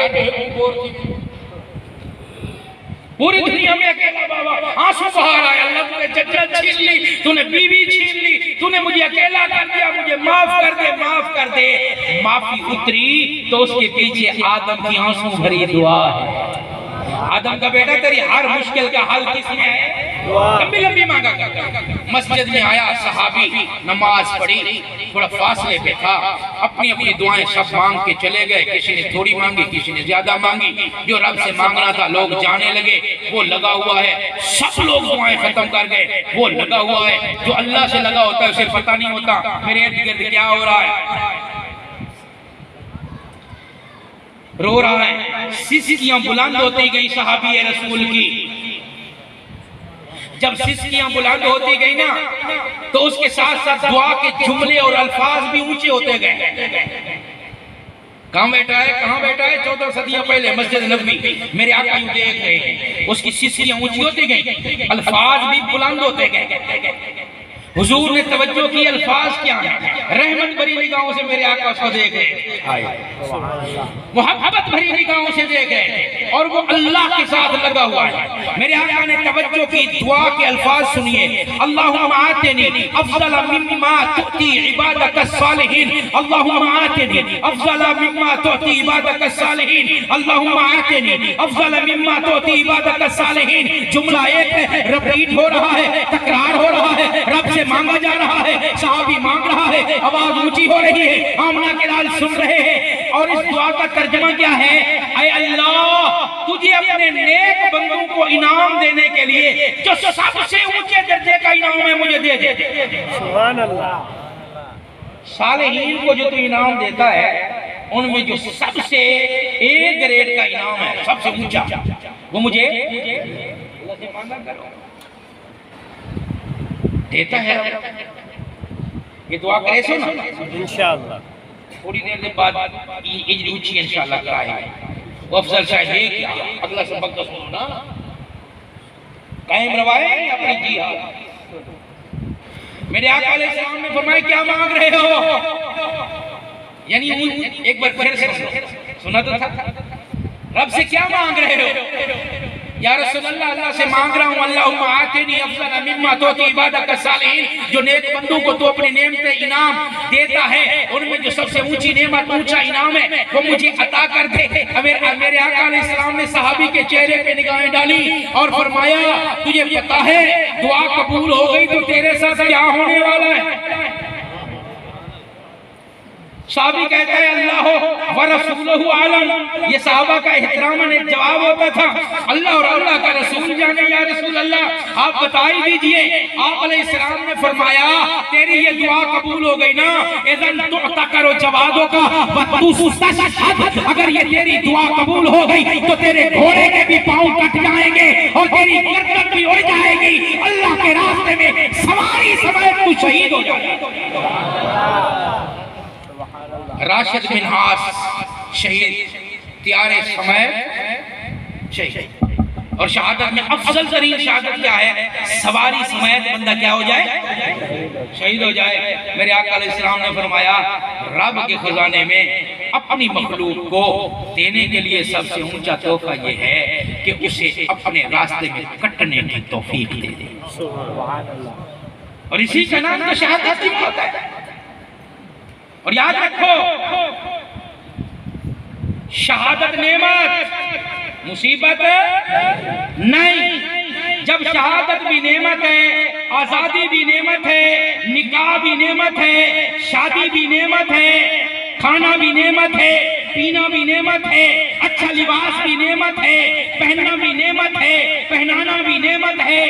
पूरी दुनिया में अकेला बाबा, आंसू बहा रहा है, अल्लाह तूने जन्नत छीन ली, तूने बीवी छीन ली, तूने मुझे अकेला कर दिया, मुझे माफ कर दे, माफ कर दे। माफी उतरी तो उसके पीछे आदम की आंसू भरी दुआ है। आदम का बेटा तेरी हर मुश्किल का हल किसने है? लंबी लंबी मांगा। मस्जिद में आया सहाबी, नमाज पढ़ी, थोड़ा फासले पे था, अपनी अपनी दुआएं सब मांग के चले गए। किसी ने थोड़ी मांगी, किसी ने ज्यादा मांगी। जो रब से मांगना था लोग जाने लगे, वो लगा हुआ है। सब लोग दुआएं खत्म कर गए, वो लगा हुआ है। जो अल्लाह से लगा होता है उसे पता नहीं होता मेरे इर्द गिर्द क्या हो रहा है। रो रहा है, सिसकियां बुलंद होती गई सहाबी रसूल की। जब सिसकियां बुलंद होती गई ना, तो उसके साथ साथ दुआ के जुमले और अल्फाज भी ऊंचे होते गए। कहाँ बैठा है, कहाँ बैठा है? 14 सदियां पहले मस्जिद नबवी, मेरे आका यूं देख रहे हैं। उसकी सिसकियां ऊंची होती गई, अल्फाज भी बुलंद होते गए। हुजूर ने तवज्जो की, अल्फाज क्या है? रहमत भरी निगाहों से मेरे आका उसको देख रहे, मोहब्बत भरी निगाहों से देख रहे, और वो अल्लाह के साथ लगा हुआ है। मेरे आका ने तवज्जो की, दुआ के अल्फाज सुनिए। अल्लाहुम्मा आतिनी अफज़ल मिम्मा तुअती इबादक अस्सालिहीन, अल्लाहुम्मा आतिनी अफज़ल मिम्मा तुअती इबादक अस्सालिहीन, अल्लाहुम्मा आतिनी अफज़ल मिम्मा तुअती इबादक अस्सालिहीन। जुमला एक है, रिपीट हो रहा है, तकरार हो रहा है, रब से मांगा जा रहा है, सहाबी मांग रहा है, आवाज ऊंची हो रही है, आमना के लाल सुन रहे हैं। और इस दुआ का तर्जुमा क्या है? ऐ अल्लाह, तुझे अपने नेक बंदों को इनाम देने के लिए जो सबसे ऊंचे दर्जे का इनाम है मुझे दे दे। सुभान अल्लाह। सालेहीन को जो तू इनाम देता है, उनमें जो सबसे ए ग्रेड का इनाम है, सबसे ऊंचा, वो मुझे मांगा करो, देता है। ये दुआ करे सो ना इंशाअल्लाह। थोड़ी देर के बाद इजरी ऊंची इंशाअल्लाह कराएंगे। वो अफजल शाह है क्या? अगला सबक तो सुनो ना, कायम रवाए अपनी जिहाद। मेरे आका अलैहिस्सलाम ने फरमाया क्या मांग रहे हो? यानी एक बार फिर सुना तो था, रब से क्या मांग रहे हो? या रसूलल्लाह, अल्लाह से मांग रहा हूँ, अल्लाहुम्मा आतिनी अफज़ल मिम्मा तुअती इबादक अस्सालिहीन। जो नेक बंदों को तो अपनी नेमत इनाम देता है, उनमें जो सबसे ऊंची नेमत, ऊंचा इनाम है, वो मुझे अता कर दे। मेरे आका अलैहिस्सलाम ने सहाबी के चेहरे पे निगाहें डाली और फरमाया, तुझे पता है दुआ कबूल हो गई तो तेरे साथ क्या होने वाला है? साहबी कहता है अल्लाह व रसूलुहु आलम। ये सहाबा का एहतराम एक जवाब होता था, अल्लाह और अल्लाह का रसूल जाने। या रसूल अल्लाह, आप बता ही दीजिए। आप अलैहिस्सलाम ने फरमाया, तेरी ये दुआ कबूल हो गई ना, इज़न तुअता करो जवादों का वतुस्तशहद। अगर ये तेरी दुआ कबूल हो गई तो तेरे घोड़े के भी पांव कट जाएंगे और तेरी गर्दन भी उड़ जाएगी। अल्लाह के रास्ते में सवारी समेत तू शहीद हो जाएगा। राशिद मिन्हास शहीद, त्यारे समय शहीद। और शहादत में अफजल तरीन शहादत क्या है? सवारी समेत बंदा क्या हो जाए? शहीद हो जाए। मेरे आका अलैहिस्सलाम ने फरमाया, रब के खजाने में अपनी मखलूक को देने के लिए सबसे ऊंचा तोहफा ये है कि उसे अपने रास्ते में कटने की तौफीक दे दे। और इसी का नाम तो शहादत की मौत है। और याद रखो, शहादत नेमत, मुसीबत नहीं। जब शहादत भी नेमत है, आजादी भी नेमत है, निकाह भी नेमत है, शादी भी नेमत है, खाना भी नेमत है, पीना भी नेमत है, अच्छा लिबास भी नेमत है, पहनना भी नेमत है, पहनाना भी नेमत है।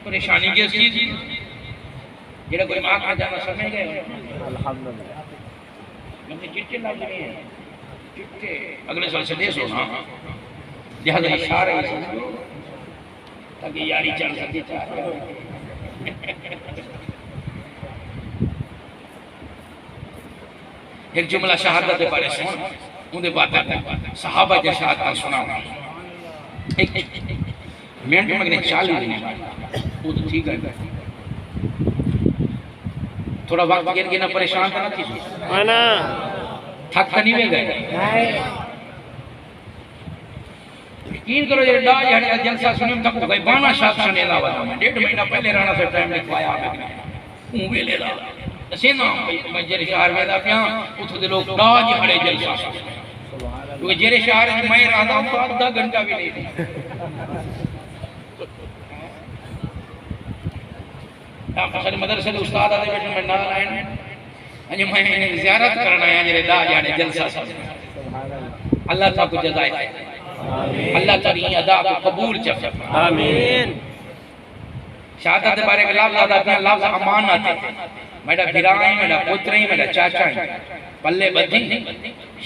परेशानी किस चीज? जेड़ा कोई मां का जाना समझ गए अल्हम्दुलिल्लाह। मुझे चिट्ठे लग रहे हैं, चिट्ठे अगले साल से देश होना, लिहाजा इशारा ही समझो ताकि यारी चल सके। एक जुमला शहादत के बारे सुन, उनके बात सहाबा के शहादत सुना। एक मिनट में मैंने 40 दिन वो तो ठीक है, थोड़ा वक्त गिर के ना परेशान करना थी ना। थक तो नहीं गए? यकीन करो ये डा यार जलसा सुने हम तक गए बाना शाह सने लावा में 1.5 महीना पहले राणा से टाइम लिखवाया आपने हूं वेले ला सेना मैं जेरे शहर में दा पिया उठो दे लोग डा जड़े जलसा क्योंकि जेरे शहर में मैं रहता हूं तो आधा घंटा भी नहीं आप सारे मदरसे के उस्ताद आते बैठे मैं नाल आए अने मैं ज़ियारत करना है जेरे दा यानी जलसा अल्लाह ताला को जज़ाए आमीन अल्लाह ताला अदा को कबूल कर आमीन शहादत बारे के लफ्ज आदा अपना लफ्ज अमानत मेरा भिरा है मेरा पुत्र है मेरा चाचा है पल्ले बधी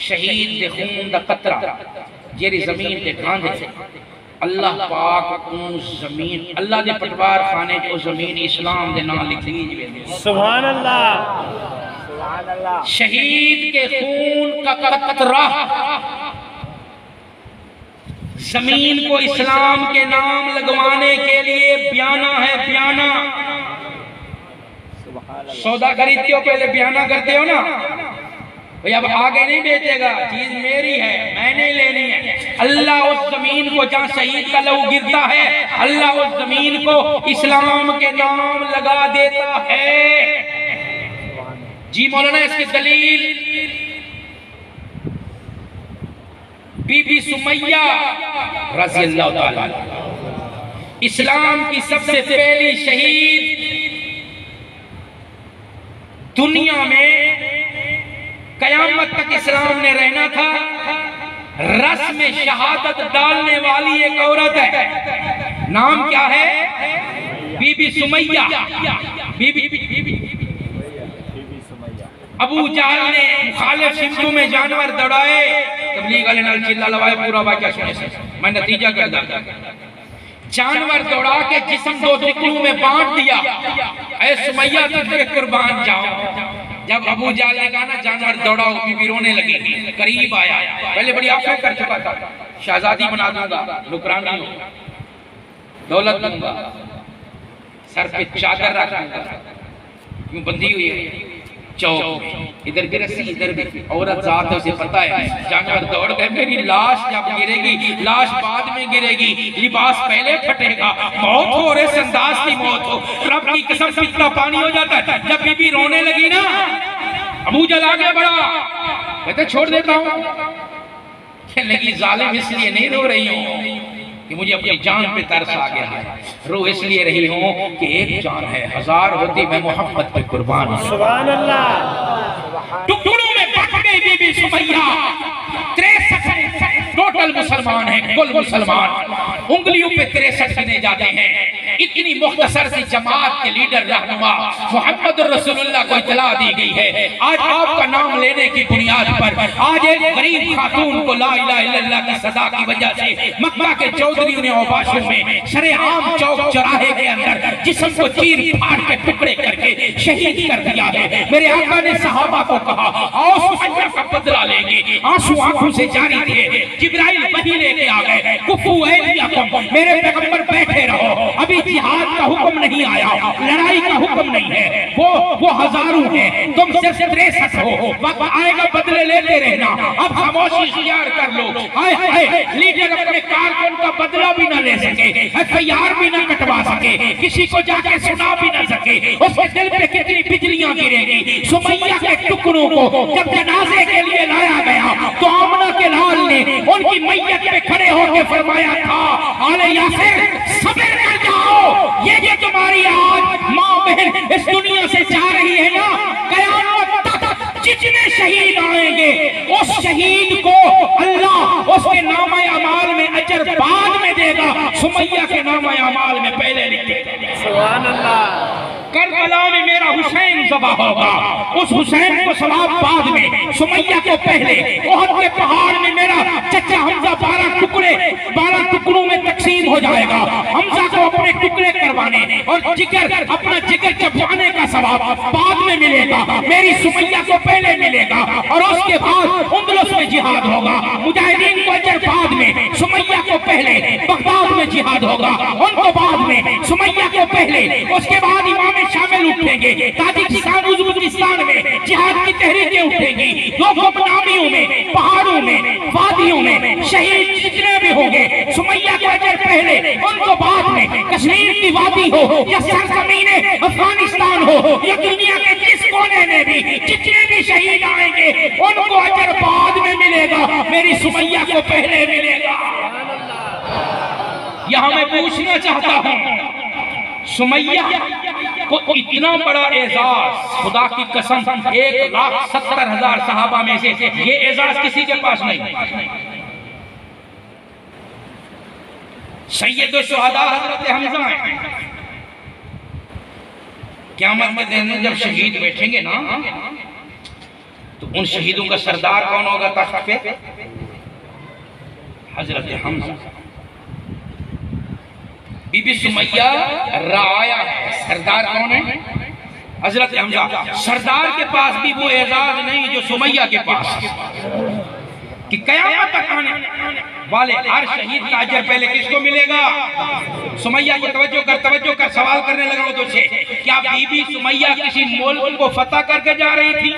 शहीद दे खून दा कतरा जेरी जमीन ते खांदे अल्लाह पाक उन जमीन अल्लाह दे पटवार खाने को जमीन इस्लाम दे नाम लिख दी सुभान अल्लाह शहीद के खून का कतरा जमीन को इस्लाम के नाम लगवाने के लिए बयाना है बयाना सौदा खरीदते हो पहले बयाना करते हो ना भाई अब आगे नहीं बेचेगा चीज मेरी है मैंने लेनी है अल्लाह उस जमीन को जहाँ शहीद का लहू गिरता है अल्लाह उस जमीन को इस्लाम के नाम लगा देता है जी मौलाना इसकी दलील बीबी सुमैया रज़ी अल्लाह ताला इस्लाम की सबसे पहली शहीद दुनिया में कयामत तक इस्लाम ने रहना था रस में शहादत डालने वाली एक औरत है नाम क्या है बीबी सुमैया बीबी अबू जहल ने मुखालिफ सिंधु में जानवर दौड़ाए तबलीग वाले नाल चिल्ला लवाए पूरा वाकया सुने से मैं नतीजा कर दूं जानवर दौड़ा के जिस्म 2 टुकड़ों में बांट दिया ऐ सुमैया तुझे कुर्बान जाओ जब अबू जहल ने कहा ना जानवर दौड़ाओ बीबी रोने लगी करीब आया पहले बड़ी आफत कर चुका था शहजादी बना दूंगा नौकरानी हो दौलत दूंगा सर पे चादर रख दूंगा यूं बंधी हुई है चौक इधर भी रस्सी इधर भी औरत जात है उसे पता है जानवर दौड़ गए मेरी लाश जब गिरेगी लाश बाद में गिरेगी लिबास पहले फटेगा मौत हो रे संदास की मौत हो रब की कसम कितना पानी हो जाता है जब बीबी रोने लगी ना अबू जहल आ गया बड़ा कहते छोड़ देता हूँ कहने लगी जालिम इसलिए नहीं रो रही हूँ कि मुझे अपनी जान पे तरस आ गया है रो इसलिए रही हूँ कि एक जान है 1000 होती मैं मोहब्बत पे कुर्बान हूँ सुभान अल्लाह टुकड़ों में बट गई बीबी सुमैया 63 टोटल मुसलमान हैं कुल मुसलमान उंगलियों पे 63 गिने जाते हैं इतनी मुख्तसर सी जमात के लीडर रहनुमा मोहम्मद रसूलुल्लाह को इतला दी गई है आज आपका नाम लेने की बुनियाद पर आज एक गरीब खातून को ला इलाहा इल्लल्लाह की सदा की वजह से मक्का के चौधरी ने औबाशों में शरेआम चौक चौराहे के अंदर जिस्म को चीर फाड़ के टुकड़े करके शहीद कर दिया है मेरे आका ने सहाबा को कहा आओ सुमैया का बदला लेंगे आंसू आंखों से जारी थे जिब्राइल वही लेके आ गए कुफू ऐलियाकुम मेरे पैगंबर बैठे रहो अभी जिहाद का हुक्म नहीं आया लड़ाई का हुक्म नहीं है वो हजारों हैं तुम सिर्फ 63 हो वक्त आएगा बदले लेते रहना अब खामोशी इख्तियार कर लो हाय हाय लीडर अपने कारकुन का बदला भी न ले सके एफआईआर भी न कटवा सके किसी को जाके सुना भी न सके उसके दिल पे कितनी बिजलियां गिरेगी सुमैया के टुकड़ों को जब जनाजे के लिए लाया गया तो आमना के लाल ने उनकी मैयत पे खड़े होकर फरमाया था आले यासिर सब्र कर जाओ ये तुम्हारी आज माँ बहन इस दुनिया से जा रही है ना कयामत तक जितने शहीद आएंगे उस शहीद को अल्लाह उसके नामा अमाल में अजर बाद में देगा सुमैया के नामा अमाल में पहले लिख देगा सुभान अल्लाह करबला में मेरा हुसैन ज़बह होगा उस हुसैन को सवाब बाद में सुमैया को पहले ओहद के पहाड़ में मेरा चचा हमजा 12 टुकड़ों में तकसीम हो जाएगा हमजा को अपने टुकड़े करवाने और जिगर अपना जिगर चबवाने का सवाब बाद में मिलेगा मेरी सुमैया को पहले मिलेगा और उसके बाद उंदलस में जिहाद होगा मुजाहिदीन को अजर बाद में सुमैया को पहले बगदाद में जिहाद होगा, उनको बाद में सुमैया को पहले, उसके बाद इमाम शामिल उठेंगे, ताजिकिस्तान उज़्बेकिस्तान में जिहाद की तहरीकें उठेंगी, गुमनामियों में, पहाड़ों में, वादियों में शहीद जितने भी होंगे, सुमैया को अजर पहले, उनको बाद में। कश्मीर की वादी हो या सरजमीने अफगानिस्तान हो या दुनिया के जिस कोने में भी जितने भी शहीद आएंगे उनको अजर बाद में मिलेगा, मेरी सुमैया को पहले मिलेगा। यहां मैं पूछना चाहता हूं, सुमैया को इतना बड़ा एजाज, खुदा की कसम 1,70,000 सहाबा में से ये एजाज किसी के पास नहीं। सैयद शुहदा हजरत हमजा हैं। क़यामत के दिन में जब शहीद बैठेंगे ना, तो उन शहीदों का सरदार कौन होगा तख्त पे? हजरत हमजा। बीबी सुमैया राया है, सरदार कौन है? हजरत हमजा। सरदार के पास भी वो एजाज नहीं जो सुमैया के पास, कि क़यामत तक आने वाले हर शहीद का अजर पहले किसको मिलेगा? सुमैया को। तवज्जो कर, सवाल करने लगा हूं तुझसे, क्या बीबी सुमैया किसी मुल्क को फतह करके जा रही थी?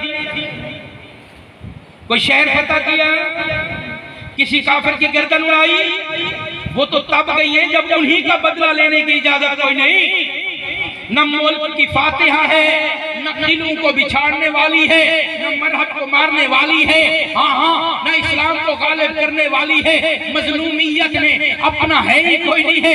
कोई शहर फतह किया? किसी काफिर की गर्दन उड़ाई? वो तो तब गई है जब उन्हीं का बदला लेने की इजाजत कोई नहीं। न मुल्क की फातिहा है, न दिलों को बिछाड़ने वाली है, न मजहब को मारने वाली है, हाँ, न इस्लाम को गालिब करने वाली है। मजलूमियत में अपना है ही कोई नहीं है।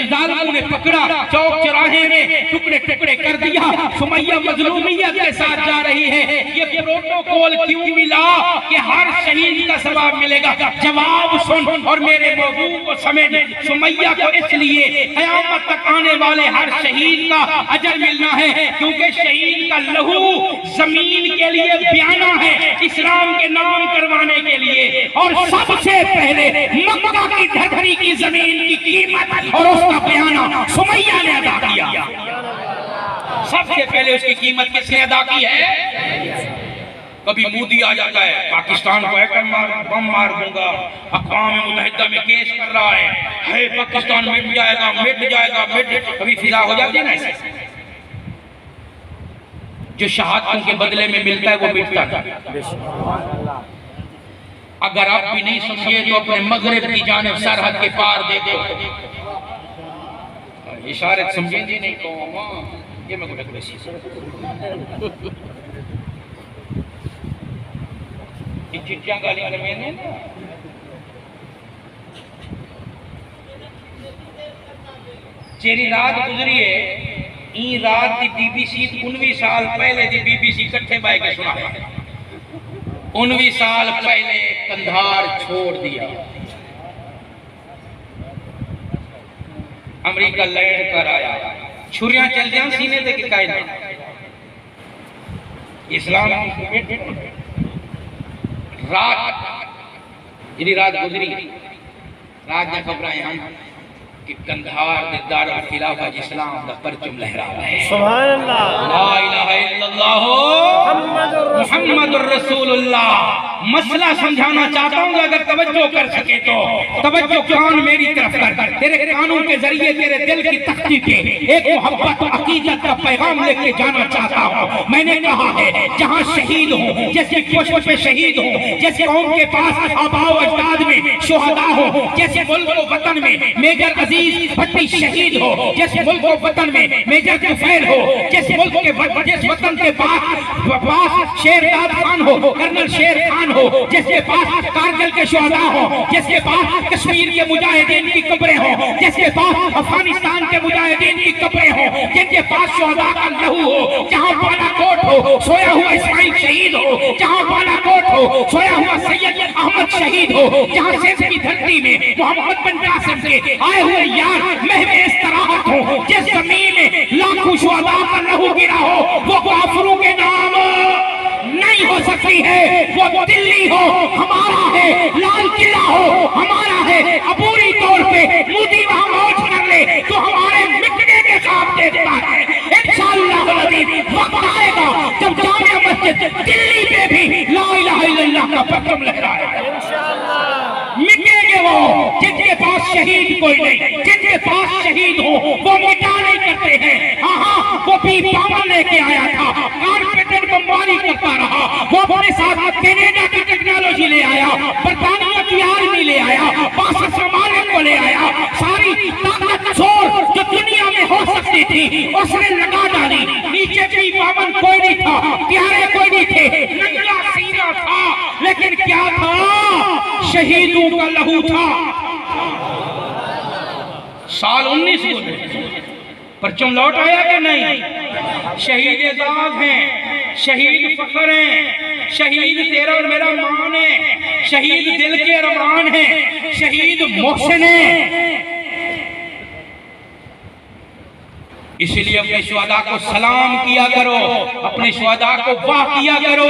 जालिमों ने पकड़ा, चौक चौराहे में टुकड़े टुकड़े कर दिया। सुमैया मजलूमियत के साथ जा रही है। ये प्रोटोकॉल क्यों मिला कि हर शहीद का सवाब मिलेगा? जवाब सुन और मेरे महबूब को समझ। सुमैया को इसलिए क़यामत तक आने वाले हर शहीद का अजर मिलना है क्योंकि शहीद का लहू जमीन के लिए बयाना है, इस्लाम के नाम करवाने के लिए। और सबसे पहले मक्का की धरती की जमीन की कीमत और उसका बयाना सुमैया ने अदा किया। सबसे पहले उसकी कीमत किसने अदा की है? कभी मोदी आ जाता है, पाकिस्तान को बम मार दूंगा, अक़वाम मुत्तहिदा में केस कर रहा है पाकिस्तान मिट जाएगा। कभी फिजा हो जाती है ना ऐसे। जो शहादतों के बदले में मिलता है वो मिटता है। अगर आप भी नहीं समझे तो अपने मगरिब की जानिब सरहद के पार देखो, इशारे समझेंगे नहीं तो ये मैं चिट्ठियां गाली में ना। चेरी रात गुजरी है, ई रात दी बीबीसी 19 साल पहले दी बीबीसी इकट्ठे बाय के सुना है। 19 साल पहले कंधार छोड़ दिया, अमेरिका लैंड कर आया, छुरियां चल जाए सीने ते कायदा इस्लाम। रात गुजरी, रात ने खबर आए हम कि कंधार दे दारुल खिलाफत इस्लाम दा परचम लहरा रहा है। सुभान अल्लाह, ला इलाहा इल्लल्लाह मुहम्मदुर रसूलुल्लाह। मसला समझाना चाहता हूँ, अगर तवज्जो कर सके तो तवज्जो कान मेरी तरफ कर। तेरे कानों के जरिए तेरे दिल की तख्ती पे एक मोहब्बत और अकीदत का पैगाम लेके जाना चाहता हूँ। मैंने कहा है जहाँ शहीद हो, जैसे पुष्प पे शहीद हो, जैसे कौम के पास आबाओ अजदाद में शुहदा हो, जैसे मुल्क व वतन में मेजर अजीज भट्टी शहीद हो, जैसे मुल्क व वतन में मेजर जुफैर हो, जैसे मुल्क के जिस वतन के पास शेरदाद खान हो, कर्नल शेर खान हो, जिसके पास कारगिल के शुहदा हो, जिसके पास कश्मीर के मुजाहिदीन की कब्रें हो, जिसके पास अफगानिस्तान के मुजाहिदीन की कब्रें हो, जिनके पास शुहदा का लहू हो, जहां बालाकोट हो सोया हुआ इस्माइल शहीद हो, जहां बालाकोट हो सोया हुआ सैयद अहमद शहीद हो, जहां सिंध की धरती में मोहम्मद बिन कासिम के आए हुए यार महवे इस्तराहत हो, जिस जमीन में लाखों शुहदा का लहू गिरा हो, वो काफिरों के नाम नहीं हो सकती है। वो दिल्ली हो हमारा है, लाल किला हो हमारा है, अबूरी तौर पे मोदी वहां मौज कर ले तो हमारे मिटने के काम देखता है। इंशाअल्लाह वक्त आएगा जब जामिया मस्जिद दिल्ली पे भी ला इलाहा इल्लल्लाह का परचम लहराएगा। इंशाअल्लाह मिटेंगे वो जिनके पास शहीद कोई नहीं, जिनके पास शहीद हो वो मिटा नहीं करते हैं। हाँ, वो भी पावर लेके आया था, कारपेंटर बमबारी करता रहा, वो अपने साथ कनाडा की टेक्नोलॉजी ले आया, बरतानिया की आर्मी ले आया, बासठ ममालिक को ले आया, सारी ताकत छोड़ जो दुनिया में हो सकती थी उसने लगा डाली। नीचे भी पावन कोई नहीं था, प्यारे कोई नहीं थे, नंगा सीना था, लेकिन क्या था? शहीदों का लहू था। साल 19 परचम लौट आया कि नहीं? शहीद एजाज हैं, शहीद फखर हैं, शहीद तेरा और मेरा मान है, शहीद दिल के अरमान है, शहीद मोहसिन है। इसलिए अपने शुहदा को सलाम किया करो, अपने शुहदा को वाह किया करो,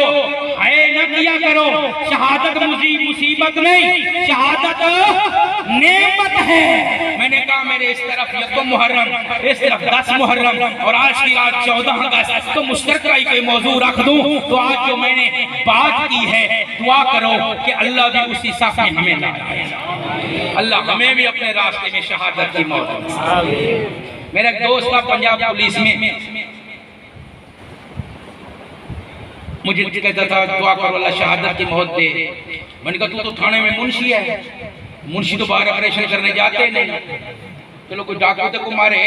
हाय न किया करो। शहादत मुसीबत नहीं, शहादत नेमत है। मैंने कहा मेरे इस तरफ यकम मुहर्रम, इस तरफ 10 मुहर्रम और आज की रात 14 अगस्त, तो मुश्तरका ही कोई मौजू रख दूं। तो आज जो मैंने बात की है, दुआ करो कि अल्लाह भी उसी साथ में हमें लाए, अल्लाह हमें भी अपने रास्ते में शहादत की मौत। मेरा एक दोस्त था पंजाब पुलिस में, मुझे कहता था दुआ करो अल्लाह शहादत की मौत दे। मैंने कहा तू तो थाने में मुंशी है, मुंशी तो बाहर ऑपरेशन करने जाते नहीं, चलो कोई डाकू तक को मारे,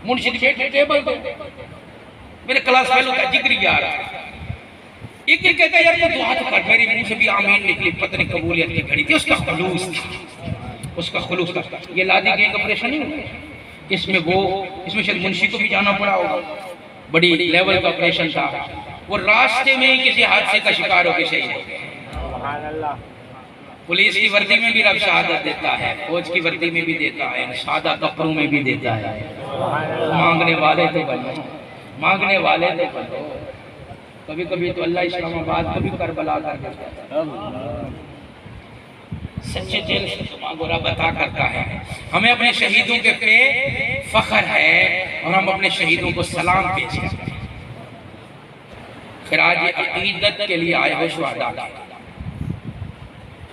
मुंशी बैठे टेबल पे, मेरे क्लास फेल होता जिक्र यार, एक कहता यार तू दुआ तो कर, मेरे मुंह से भी आमीन निकली, पता नहीं कबूलियत की घड़ी थी, उसका खुलूस था, उसका खुलूस था। ये लादी गैंग ऑपरेशन नहीं हुआ, इसमें शायद मुंशी को भी जाना पड़ा होगा, बड़ी लेवल का ऑपरेशन था। वो रास्ते में ही किसी हादसे का शिकार होकर शहीद हो गया। पुलिस की वर्दी में भी रब शहादत देता है, फौज की वर्दी में भी देता है, सादा कपड़ों में भी देता है। मांगने वाले तो बनो, मांगने वाले तो बनो। कभी कभी तो अल्लाह इस्लामाबाद को भी करबला कर देता है। सच्चे दिल से मांगो, रब अता करता है। हमें अपने शहीदों के पे फख्र है और हम अपने शहीदों को सलाम पेश करते हैं। फिर आज अकीदत के लिए आए हो शुहदा।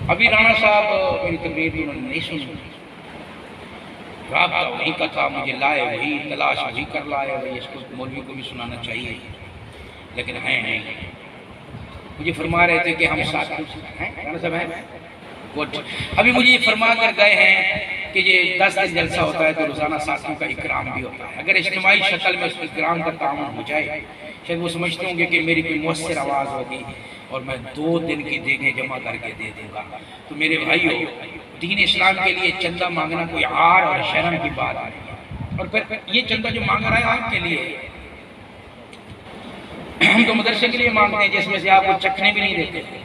अभी राणा साहब मेरी तकरीर उन्होंने नहीं सुनी, राबता वही का था, मुझे लाए वही, तलाश वही कर लाए वही, इसको मौलवी को भी सुनाना चाहिए, लेकिन है नहीं। मुझे फरमा रहे थे कि हम साथ हैं, राणा साहब हैं वो। अभी मुझे ये फरमा कर गए हैं कि ये 10 दिन जलसा होता है तो रोज़ाना साथियों का इकराम भी होता है। अगर इज्तिमाई शक्ल में उस इकराम का ताउन हो जाए, शायद वो समझते होंगे कि मेरी कोई मुअस्सिर आवाज़ होगी और मैं 2 दिन की देखें जमा करके दे दूँगा। तो मेरे भाइयों, दीन इस्लाम के लिए चंदा मांगना कोई आर और शर्म की बात नहीं। और फिर ये चंदा जो मांग रहा है आपके लिए, हम तो मदरसे के लिए मांगते हैं जिसमें से आपको चखने भी नहीं देते।